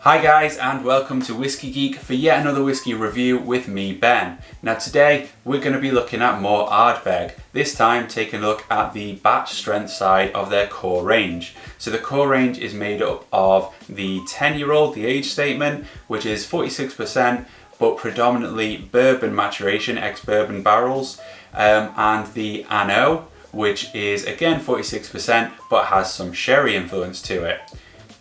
Hi guys, and welcome to Whisky Geek for yet another whisky review with me, Ben. Now today we're going to be looking at more Ardbeg, this time taking a look at the batch strength side of their core range. So the core range is made up of the 10-year-old, the age statement, which is 46%, but predominantly bourbon maturation, ex-bourbon barrels, and the Anno, which is again 46%, but has some sherry influence to it.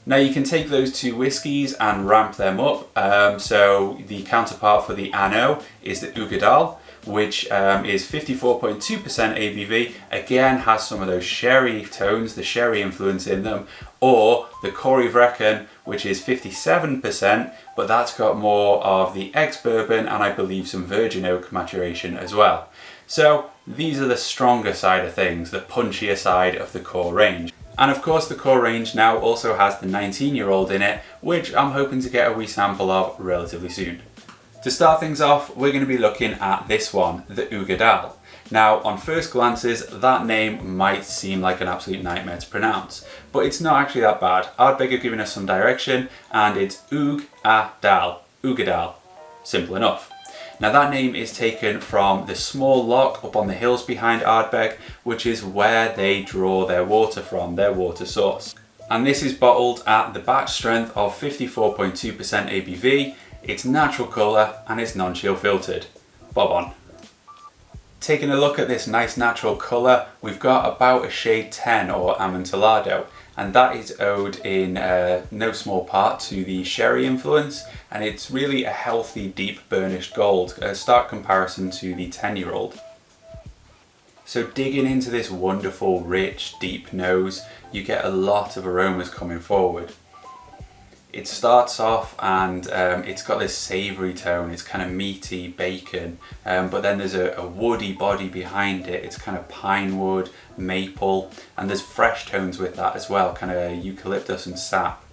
Now you can take those two whiskies and ramp them up. So the counterpart for the Anno is the Uigeadail, which is 54.2% ABV, again has some of those sherry tones, the sherry influence in them, or the Corryvreckan, which is 57%, but that's got more of the ex-bourbon and I believe some virgin oak maturation as well. So these are the stronger side of things, the punchier side of the core range. And of course the core range now also has the 19-year-old in it, which I'm hoping to get a wee sample of relatively soon. To start things off, we're going to be looking at this one, the Uigeadail. Now on first glances, that name might seem like an absolute nightmare to pronounce, but it's not actually that bad. Ardbeg have given us some direction and it's Oog-a-dal, Uigeadail. Simple enough. Now that name is taken from the small loch up on the hills behind Ardbeg, which is where they draw their water from, their water source. And this is bottled at the batch strength of 54.2% ABV, it's natural colour and it's non-chill filtered. Bob on. Taking a look at this nice natural colour, we've got about a shade 10 or Amontillado, and that is owed in no small part to the sherry influence, and it's really a healthy deep burnished gold, a stark comparison to the 10-year-old. So digging into this wonderful rich deep nose, you get a lot of aromas coming forward. It starts off and it's got this savoury tone, it's kind of meaty bacon, but then there's a woody body behind it. It's kind of pine wood, maple, and there's fresh tones with that as well, kind of eucalyptus and sap.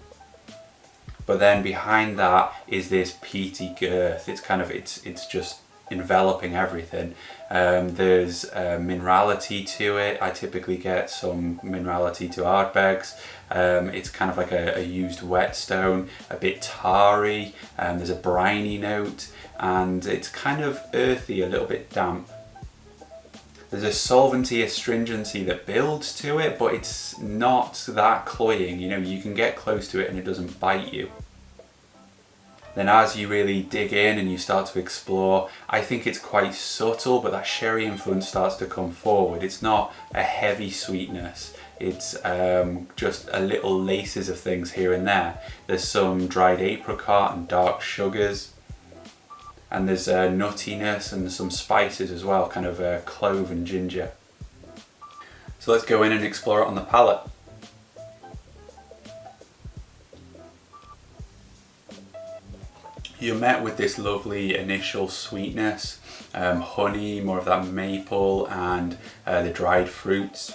But then behind that is this peaty girth. It's just enveloping everything. There's minerality to it. I typically get some minerality to Ardbegs. It's kind of like a used whetstone, a bit tarry, there's a briny note, and it's kind of earthy, a little bit damp. There's a solvency, astringency that builds to it, but it's not that cloying. You know, you can get close to it and it doesn't bite you. Then as you really dig in and you start to explore, I think it's quite subtle, but that sherry influence starts to come forward. It's not a heavy sweetness, it's just a little laces of things here and there. There's some dried apricot and dark sugars, and there's nuttiness and some spices as well, kind of clove and ginger. So let's go in and explore it on the palate. You're met with this lovely initial sweetness, honey, more of that maple, and the dried fruits.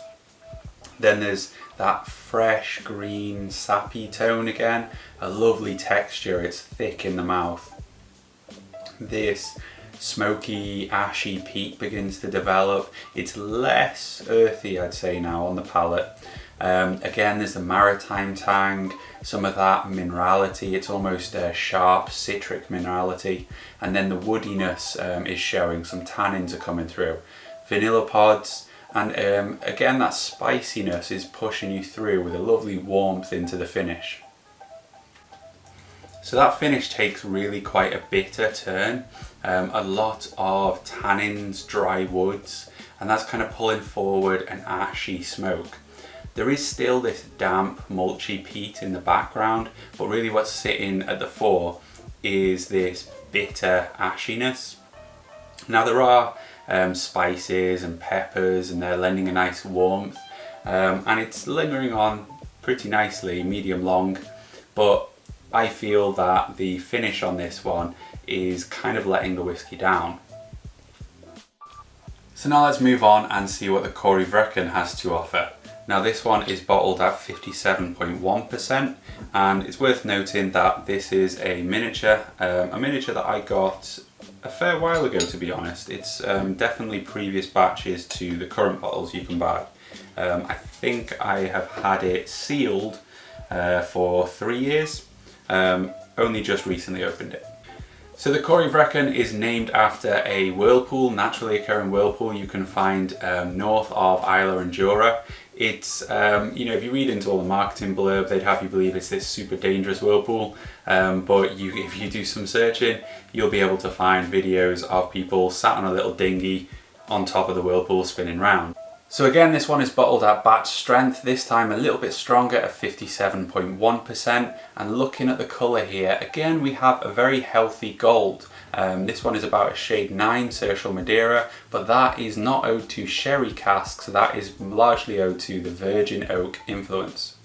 Then there's that fresh green sappy tone again, a lovely texture, it's thick in the mouth. This smoky ashy peat begins to develop. It's less earthy, I'd say, now on the palate. Again, there's the maritime tang, some of that minerality, it's almost a sharp citric minerality, and then the woodiness is showing, some tannins are coming through. Vanilla pods, and again that spiciness is pushing you through with a lovely warmth into the finish. So that finish takes really quite a bitter turn, a lot of tannins, dry woods, and that's kind of pulling forward an ashy smoke. There is still this damp, mulchy peat in the background, but really what's sitting at the fore is this bitter ashiness. Now there are spices and peppers, and they're lending a nice warmth, and it's lingering on pretty nicely, medium long, but I feel that the finish on this one is kind of letting the whiskey down. So now let's move on and see what the Corryvreckan has to offer. Now this one is bottled at 57.1%, and it's worth noting that this is a miniature that I got a fair while ago, to be honest. It's definitely previous batches to the current bottles you can buy. I think I have had it sealed for 3 years. only just recently opened it. So the Corryvreckan is named after a whirlpool, naturally occurring whirlpool you can find north of Islay and Jura. It's, you know, if you read into all the marketing blurb, they'd have you believe it's this super dangerous whirlpool, but if you do some searching, you'll be able to find videos of people sat on a little dinghy on top of the whirlpool spinning round. So again, this one is bottled at batch strength, this time a little bit stronger at 57.1%, and looking at the colour here, again we have a very healthy gold. This one is about a shade 9 Social Madeira, but that is not owed to sherry casks, that is largely owed to the virgin oak influence.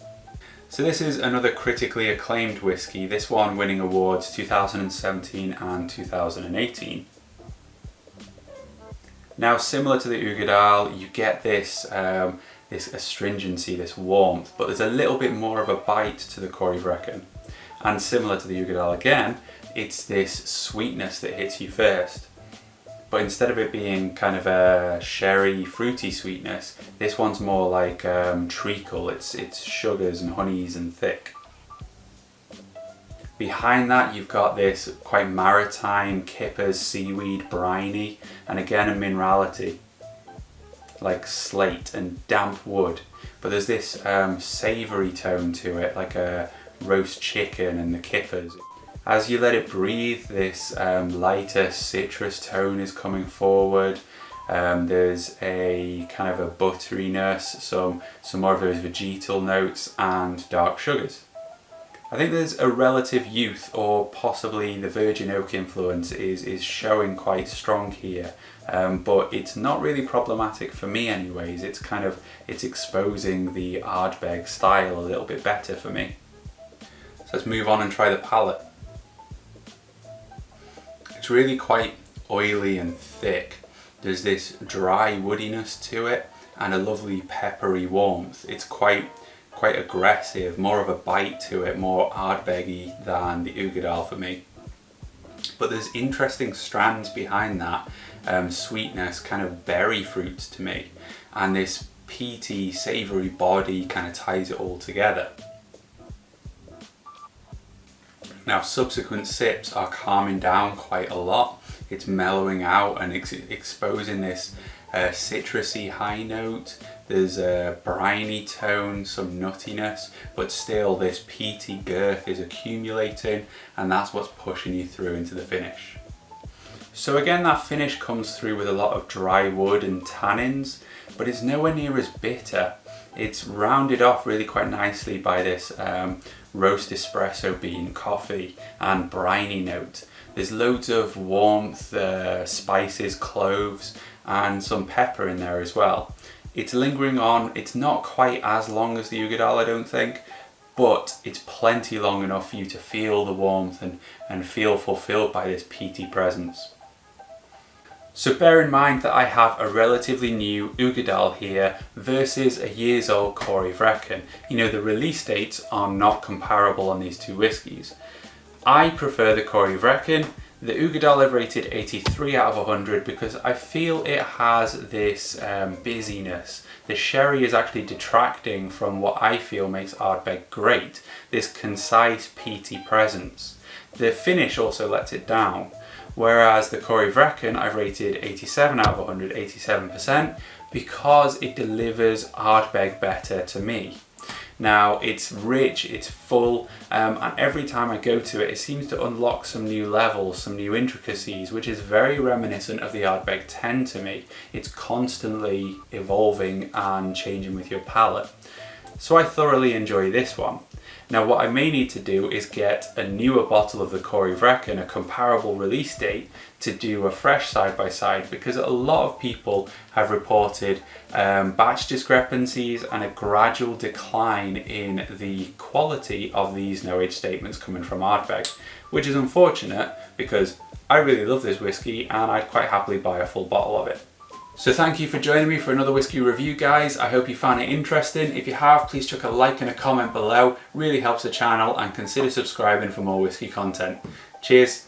So this is another critically acclaimed whisky, this one winning awards 2017 and 2018. Now, similar to the Uigeadail, you get this this astringency, this warmth, but there's a little bit more of a bite to the Corryvreckan. And similar to the Uigeadail again, it's this sweetness that hits you first. But instead of it being kind of a sherry, fruity sweetness, this one's more like treacle. It's sugars and honeys and thick. Behind that you've got this quite maritime, kippers, seaweed, briny, and again a minerality, like slate and damp wood. But there's this savoury tone to it, like a roast chicken and the kippers. As you let it breathe, this lighter citrus tone is coming forward. There's a kind of a butteriness, some more of those vegetal notes and dark sugars. I think there's a relative youth, or possibly the virgin oak influence is showing quite strong here, but it's not really problematic for me anyways. It's exposing the Ardbeg style a little bit better for me. So let's move on and try the palate. It's really quite oily and thick. There's this dry woodiness to it and a lovely peppery warmth. It's quite aggressive, more of a bite to it, more Ardbeg-y than the Uigeadail for me. But there's interesting strands behind that, sweetness, kind of berry fruits to me, and this peaty, savoury body kind of ties it all together. Now subsequent sips are calming down quite a lot. It's mellowing out and exposing this citrusy high note. There's a briny tone, some nuttiness, but still this peaty girth is accumulating, and that's what's pushing you through into the finish. So again, that finish comes through with a lot of dry wood and tannins, but it's nowhere near as bitter. It's rounded off really quite nicely by this roast espresso bean, coffee and briny note. There's loads of warmth, spices, cloves and some pepper in there as well. It's lingering on, it's not quite as long as the Uigeadail I don't think, but it's plenty long enough for you to feel the warmth and feel fulfilled by this peaty presence. So bear in mind that I have a relatively new Uigeadail here versus a years old Corryvreckan. You know, the release dates are not comparable on these two whiskies. I prefer the Corryvreckan. The Uigeadail I've rated 83 out of 100 because I feel it has this busyness. The sherry is actually detracting from what I feel makes Ardbeg great, this concise, peaty presence. The finish also lets it down. Whereas the Corryvreckan I've rated 87 out of 100, 87%, because it delivers Ardbeg better to me. Now it's rich, it's full, and every time I go to it, it seems to unlock some new levels, some new intricacies, which is very reminiscent of the Ardbeg 10 to me. It's constantly evolving and changing with your palate. So I thoroughly enjoy this one. Now what I may need to do is get a newer bottle of the Corryvreckan, a comparable release date, to do a fresh side-by-side, because a lot of people have reported batch discrepancies and a gradual decline in the quality of these no age statements coming from Ardbeg, which is unfortunate because I really love this whiskey and I'd quite happily buy a full bottle of it. So thank you for joining me for another whiskey review, guys. I hope you found it interesting. If you have, please chuck a like and a comment below. Really helps the channel, and consider subscribing for more whiskey content. Cheers.